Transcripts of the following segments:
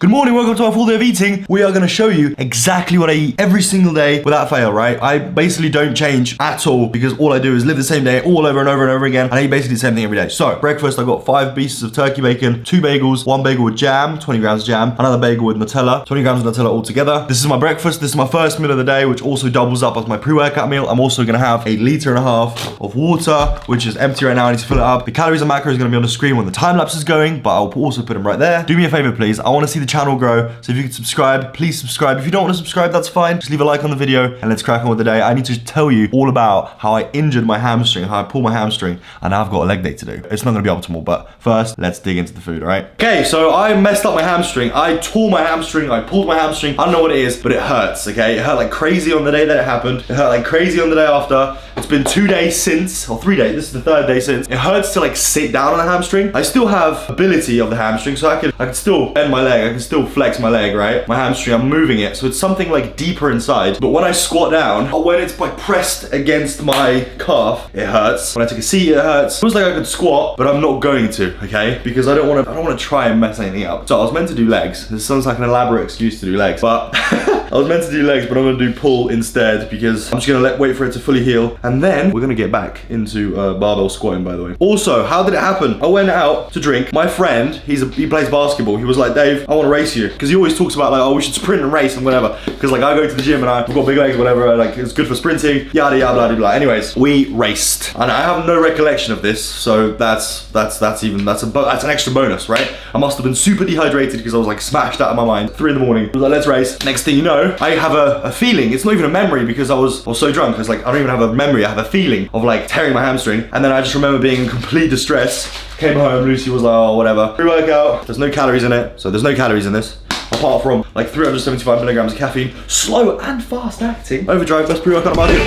Good morning, welcome to our full day of eating. We are gonna show you exactly what I eat every single day without fail, right? I basically don't change at all because all I do is live the same day all over and over and over again. And I eat basically the same thing every day. So, breakfast, I got 5 pieces of turkey bacon, 2 bagels, 1 bagel with jam, 20 grams of jam, another bagel with Nutella, 20 grams of Nutella all together. This is my breakfast. This is my first meal of the day, which also doubles up as my pre-workout meal. I'm also gonna have 1.5 liters of water, which is empty right now. I need to fill it up. The calories and macros are gonna be on the screen when the time lapse is going, but I'll also put them right there. Do me a favor, please. I wanna see the channel grow. So if you could subscribe, please subscribe. If you don't want to subscribe, that's fine. Just leave a like on the video and let's crack on with the day. I need to tell you all about how I injured my hamstring, how I pulled my hamstring, and now I've got a leg day to do. It's not gonna be optimal, but first, let's dig into the food, all right? Okay, so I messed up my hamstring. I tore my hamstring, I pulled my hamstring. I don't know what it is, but it hurts, okay? It hurt like crazy on the day that it happened. It hurt like crazy on the day after. It's been 2 days since, or 3 days. This is the 3rd day since. It hurts to like sit down on a hamstring. I still have ability of the hamstring, so I can still bend my leg. I can still flex my leg, right? My hamstring, I'm moving it. So it's something like deeper inside. But when I squat down, or when it's like pressed against my calf, it hurts. When I take a seat, it hurts. It feels like I could squat, but I'm not going to, okay? Because I don't want to try and mess anything up. So I was meant to do legs. This sounds like an elaborate excuse to do legs, but I was meant to do legs, but I'm gonna do pull instead because I'm just gonna wait for it to fully heal. And then we're gonna get back into barbell squatting, by the way. Also, how did it happen? I went out to drink. My friend, he plays basketball. He was like, Dave, I wanna race you. Because he always talks about like, oh, we should sprint and race and whatever. Because like I go to the gym and I've got big legs, whatever, like it's good for sprinting, yada, yada, blah, blah. Anyways, we raced. And I have no recollection of this, so that's an extra bonus, right? I must have been super dehydrated because I was like smashed out of my mind. 3 in the morning. I was like, let's race. Next thing you know, I have a feeling. It's not even a memory because I was so drunk. It's like, I don't even have a memory. I have a feeling of like tearing my hamstring. And then I just remember being in complete distress. Came home, Lucy was like, oh, whatever. Pre-workout, there's no calories in it. So there's no calories in this. Apart from like 375 milligrams of caffeine. Slow and fast acting. Overdrive, best pre-workout about it.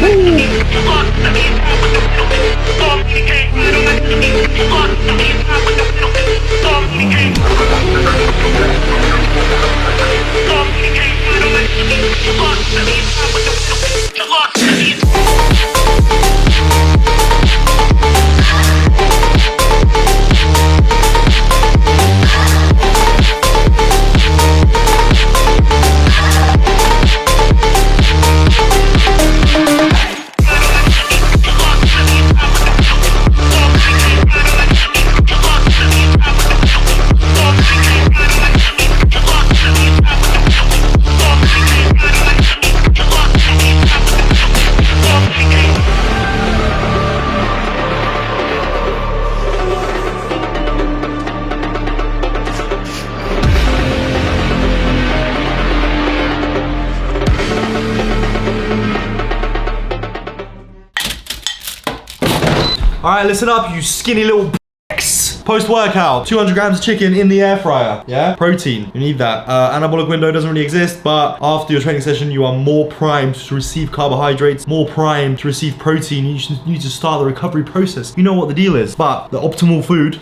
All right, listen up, you skinny little b****s. Post-workout, 200 grams of chicken in the air fryer, yeah? Protein, you need that. Anabolic window doesn't really exist, but after your training session, you are more primed to receive carbohydrates, more primed to receive protein. You need to start the recovery process. You know what the deal is. But the optimal food,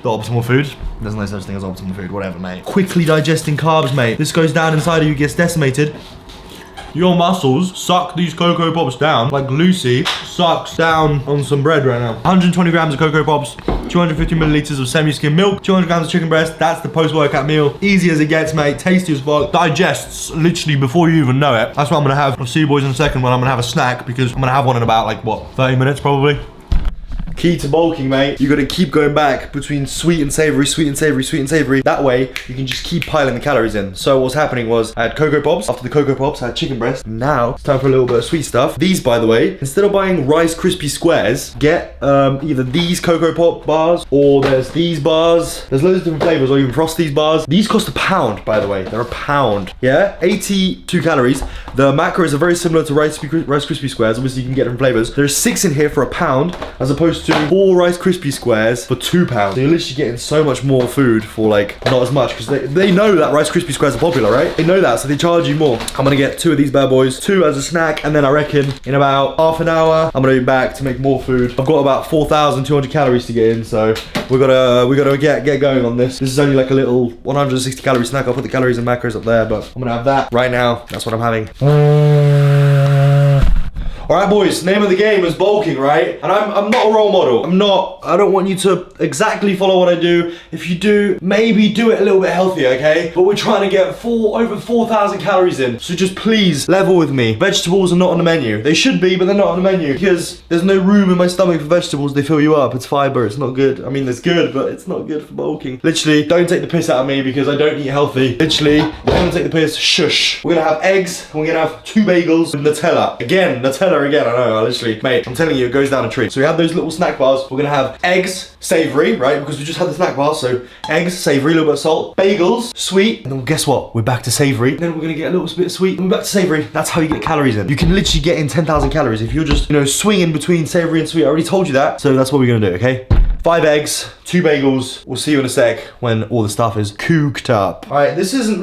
there's no such thing as optimal food, whatever, mate. Quickly digesting carbs, mate. This goes down inside of you, gets decimated. Your muscles suck these Cocoa Pops down like Lucy sucks down on some bread right now. 120 grams of Cocoa Pops, 250 milliliters of semi-skim milk, 200 grams of chicken breast. That's the post-workout meal. Easy as it gets, mate. Tasty as fuck. Digests literally before you even know it. That's what I'm gonna have. I'll see you boys in a second when I'm gonna have a snack because I'm gonna have one in about like, what, 30 minutes probably? Key to bulking, mate. You gotta keep going back between sweet and savory, sweet and savory, sweet and savory. That way, you can just keep piling the calories in. So what's happening was, I had Cocoa Pops. After the Cocoa Pops, I had chicken breast. Now, it's time for a little bit of sweet stuff. These, by the way, instead of buying Rice Krispie Squares, get either these Cocoa Pop bars, or there's these bars. There's loads of different flavors, or even Frosties bars. These cost £1, by the way. They're £1. Yeah, 82 calories. The macros are very similar to Rice Krispie Squares. Obviously, you can get different flavors. There's 6 in here for £1, as opposed to 4 Rice Krispie Squares for £2. So you're literally getting so much more food for like not as much because they know that Rice Krispie Squares are popular, right? They know that, so they charge you more. I'm gonna get 2 of these bad boys, 2 as a snack, and then I reckon in about half an hour I'm gonna be back to make more food. I've got about 4,200 calories to get in, so we gotta get going on this. This is only like a little 160 calorie snack. I'll put the calories and macros up there, but I'm gonna have that right now. That's what I'm having. All right, boys, name of the game is bulking, right? And I'm not a role model. I don't want you to exactly follow what I do. If you do, maybe do it a little bit healthier, okay? But we're trying to get over 4,000 calories in. So just please level with me. Vegetables are not on the menu. They should be, but they're not on the menu because there's no room in my stomach for vegetables. They fill you up. It's fiber. It's not good. I mean, it's good, but it's not good for bulking. Literally, don't take the piss out of me because I don't eat healthy. Literally, I'm gonna take the piss. Shush. We're gonna have eggs. And we're gonna have 2 bagels with Nutella. Again, Nutella again. I know. I literally, mate, I'm telling you, it goes down a tree. So we have those little snack bars. We're gonna have eggs, savory, right? Because we just had the snack bar. So eggs, savory, a little bit of salt, bagels, sweet, and then guess what? We're back to savory. Then we're gonna get a little bit of sweet, and we're back to savory. That's how you get calories in. You can literally get in 10,000 calories if you're just, you know, swinging between savory and sweet. I already told you that. So that's what we're gonna do, okay? 5 eggs, 2 bagels. We'll see you in a sec when all the stuff is cooked up. All right, this isn't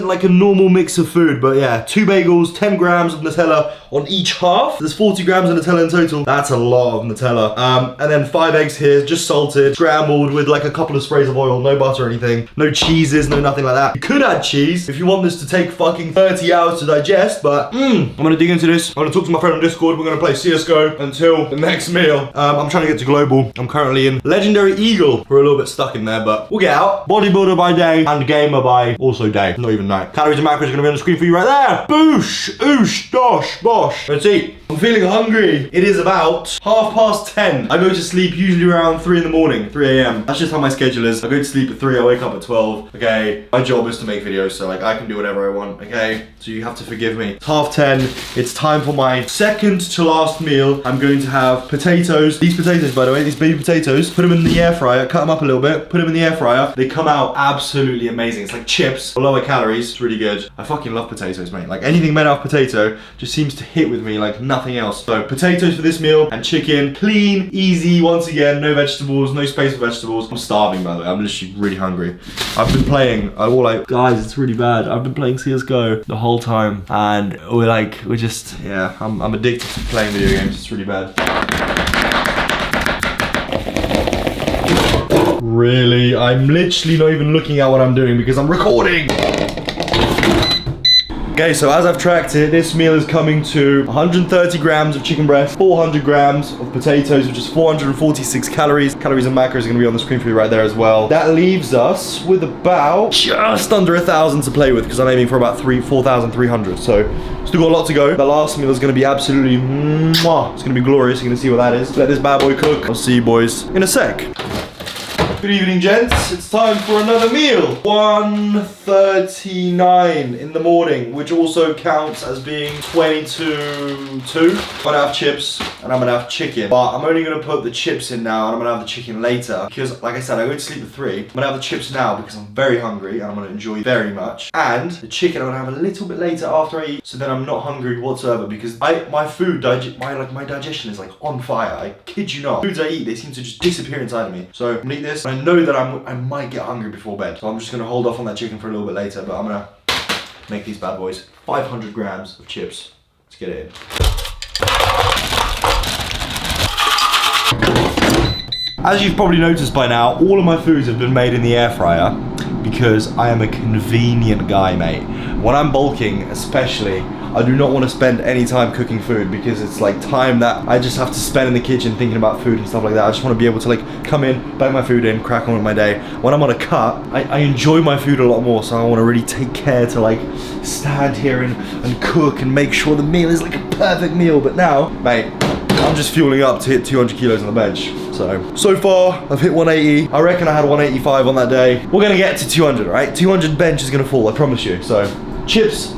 like a normal mix of food, but yeah, 2 bagels, 10 grams of Nutella on each half. There's 40 grams of Nutella in total. That's a lot of Nutella. And then 5 eggs here, just salted, scrambled with like a couple of sprays of oil, no butter or anything, no cheeses, no nothing like that. You could add cheese if you want this to take fucking 30 hours to digest, but I'm gonna dig into this. I'm gonna talk to my friend on Discord. We're gonna play CSGO until the next meal. I'm trying to get to global. I'm currently in Legendary Eagle. We're a little bit stuck in there, but we'll get out. Bodybuilder by day and gamer by also day, not even night. Calories and macros are gonna be on the screen for you right there. Boosh, oosh, dosh, bosh. Let's eat. I'm feeling hungry. It is about 10:30. I go to sleep usually around 3 in the morning, 3 a.m. That's just how my schedule is. I go to sleep at 3, I wake up at 12. Okay, my job is to make videos, so like I can do whatever I want, okay? So you have to forgive me. It's 10:30. It's time for my second to last meal. I'm going to have potatoes. These potatoes, by the way, these baby potatoes, put them in the air fryer, cut them up a little bit, put them in the air fryer. They come out absolutely amazing. It's like chips, lower calories. It's really good. I fucking love potatoes, mate. Like anything made out of potato just seems to hit with me like nothing else. So potatoes for this meal and chicken, clean, easy. Once again, no vegetables, no space for vegetables. I'm starving, by the way. I'm literally really hungry. I've been playing, guys, it's really bad. I've been playing CSGO the whole time, and we're just, yeah, I'm addicted to playing video games. It's really bad. Really, I'm literally not even looking at what I'm doing because I'm recording. Okay, so as I've tracked it, this meal is coming to 130 grams of chicken breast, 400 grams of potatoes, which is 446 calories. Calories and macros are gonna be on the screen for you right there as well. That leaves us with about just under 1,000 to play with because I'm aiming for about 4,300. So still got a lot to go. The last meal is gonna be absolutely mwah. It's gonna be glorious. You're gonna see what that is. Let this bad boy cook. I'll see you boys in a sec. Good evening, gents. It's time for another meal. 1:39 in the morning, which also counts as being 22:02. I'm gonna have chips and I'm gonna have chicken, but I'm only gonna put the chips in now and I'm gonna have the chicken later because, like I said, I go to sleep at 3. I'm gonna have the chips now because I'm very hungry and I'm gonna enjoy very much. And the chicken I'm gonna have a little bit later after I eat, so then I'm not hungry whatsoever because my digestion is like on fire. I kid you not. Foods I eat, they seem to just disappear inside of me. So I'm gonna eat this. I know that I might get hungry before bed, so I'm just gonna hold off on that chicken for a little bit later, but I'm gonna make these bad boys. 500 grams of chips. Let's get it in. As you've probably noticed by now, all of my foods have been made in the air fryer because I am a convenient guy, mate. When I'm bulking, especially, I do not want to spend any time cooking food because it's like time that I just have to spend in the kitchen thinking about food and stuff like that. I just want to be able to like come in, bake my food in, crack on with my day. When I'm on a cut, I enjoy my food a lot more, so I want to really take care to like stand here and cook and make sure the meal is like a perfect meal. But now, mate, I'm just fueling up to hit 200 kilos on the bench. So far, I've hit 180. I reckon I had 185 on that day. We're gonna get to 200, right? 200 bench is gonna fall, I promise you. So, chips,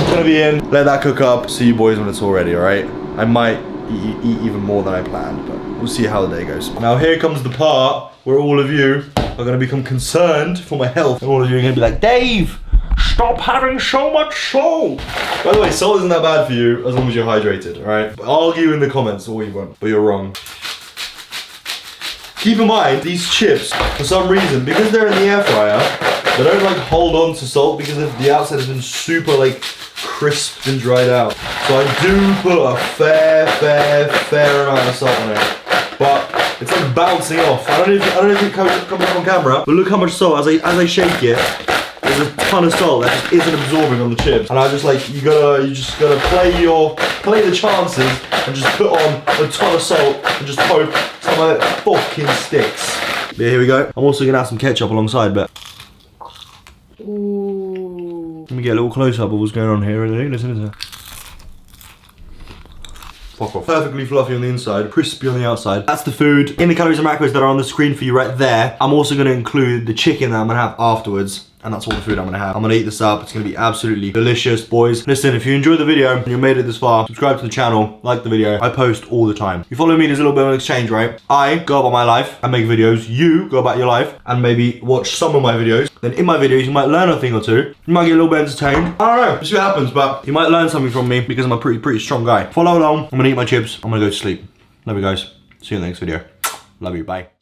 gonna be in. Let that cook up. See you boys when it's all ready, all right? I might eat even more than I planned, but we'll see how the day goes. Now here comes the part where all of you are gonna become concerned for my health. And all of you are gonna be like, Dave, stop having so much salt. By the way, salt isn't that bad for you as long as you're hydrated, all right? Argue in the comments all you want, but you're wrong. Keep in mind, these chips, for some reason, because they're in the air fryer, they don't like hold on to salt because the outside has been super like crisped and dried out. So I do put a fair amount of salt on it, but it's like bouncing off. I don't know if it comes up on camera, but look how much salt as I shake it. there's a ton of salt that just isn't absorbing on the chips. And I just like, you just gotta play the chances and just put on a ton of salt and just hope some of it fucking sticks. Yeah, here we go. I'm also gonna have some ketchup alongside, but. Ooh. Let me get a little close up of what's going on here. Listen to that. Fuck off. Perfectly fluffy on the inside, crispy on the outside. That's the food. In the calories and macros that are on the screen for you right there, I'm also gonna include the chicken that I'm gonna have afterwards. And that's all the food I'm gonna have. I'm gonna eat this up. It's gonna be absolutely delicious, boys. Listen, if you enjoyed the video and you made it this far, subscribe to the channel, like the video. I post all the time. You follow me, there's a little bit of an exchange, right? I go about my life and make videos. You go about your life and maybe watch some of my videos. Then in my videos, you might learn a thing or two. You might get a little bit entertained. I don't know, we'll see what happens, but you might learn something from me because I'm a pretty strong guy. Follow along. I'm gonna eat my chips. I'm gonna go to sleep. Love you guys. See you in the next video. Love you, bye.